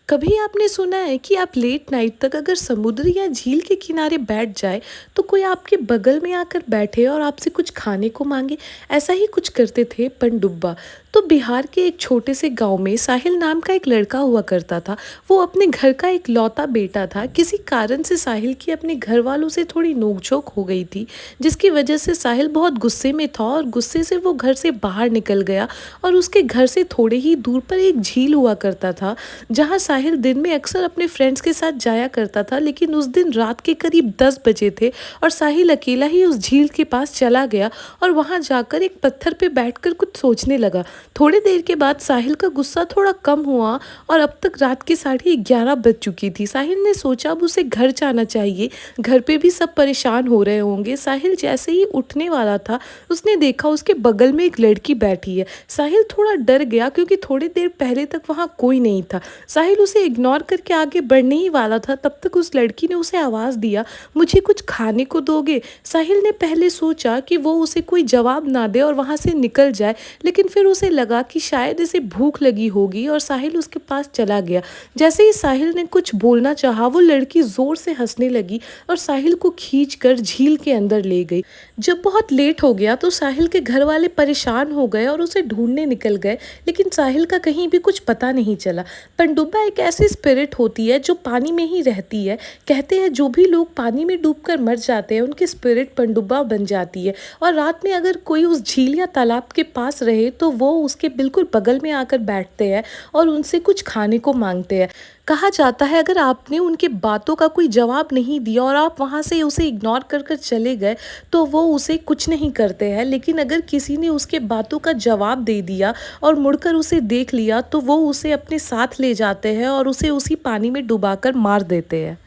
कभी आपने सुना है कि आप लेट नाइट तक अगर समुद्र या झील के किनारे बैठ जाए तो कोई आपके बगल में आकर बैठे और आपसे कुछ खाने को मांगे। ऐसा ही कुछ करते थे पनडुब्बा। तो बिहार के एक छोटे से गांव में साहिल नाम का एक लड़का हुआ करता था। वो अपने घर का एक लौता बेटा था। किसी कारण से साहिल की अपने घर वालों से थोड़ी नोकझोंक हो गई थी, जिसकी वजह से साहिल बहुत गुस्से में था और गुस्से से वो घर से बाहर निकल गया। और उसके घर से थोड़े ही दूर पर एक झील हुआ करता था, जहाँ साहिल दिन में अक्सर अपने फ्रेंड्स के साथ जाया करता था। लेकिन उस दिन रात के करीब 10 बजे थे और साहिल अकेला ही उस झील के पास चला गया और वहां जाकर एक पत्थर पे बैठकर कुछ सोचने लगा। थोड़ी देर के बाद साहिल का गुस्सा थोड़ा कम हुआ और अब तक रात के 11:30 बज चुकी थी। साहिल ने सोचा अब उसे घर जाना चाहिए, घर पे भी सब परेशान हो रहे होंगे। साहिल जैसे ही उठने वाला था, उसने देखा उसके बगल में एक लड़की बैठी है। साहिल थोड़ा डर गया क्योंकि थोड़ी देर पहले तक वहां कोई नहीं था। साहिल उसे इग्नोर करके आगे बढ़ने ही वाला था, तब तक उस लड़की ने उसे आवाज़ दिया, मुझे कुछ खाने को दोगे? साहिल ने पहले सोचा कि वो उसे कोई जवाब ना दे और वहाँ से निकल जाए, लेकिन फिर उसे लगा कि शायद इसे भूख लगी होगी और साहिल उसके पास चला गया। जैसे ही साहिल ने कुछ बोलना चाहा, वो लड़की ज़ोर से हंसने लगी और साहिल को खींच कर झील के अंदर ले गई। जब बहुत लेट हो गया तो साहिल के घर वाले परेशान हो गए और उसे ढूंढने निकल गए, लेकिन साहिल का कहीं भी कुछ पता नहीं चला। पनडुब्बा एक ऐसी स्पिरिट होती है जो पानी में ही रहती है। कहते हैं जो भी लोग पानी में डूबकर मर जाते हैं, उनकी स्पिरिट पनडुब्बा बन जाती है और रात में अगर कोई उस झील या तालाब के पास रहे तो वो उसके बिल्कुल बगल में आकर बैठते हैं और उनसे कुछ खाने को मांगते हैं। कहा जाता है अगर आपने उनके बातों का कोई जवाब नहीं दिया और आप वहाँ से उसे इग्नोर कर कर चले गए तो वो उसे कुछ नहीं करते हैं, लेकिन अगर किसी ने उसके बातों का जवाब दे दिया और मुड़कर उसे देख लिया तो वो उसे अपने साथ ले जाते हैं और उसे उसी पानी में डुबाकर मार देते हैं।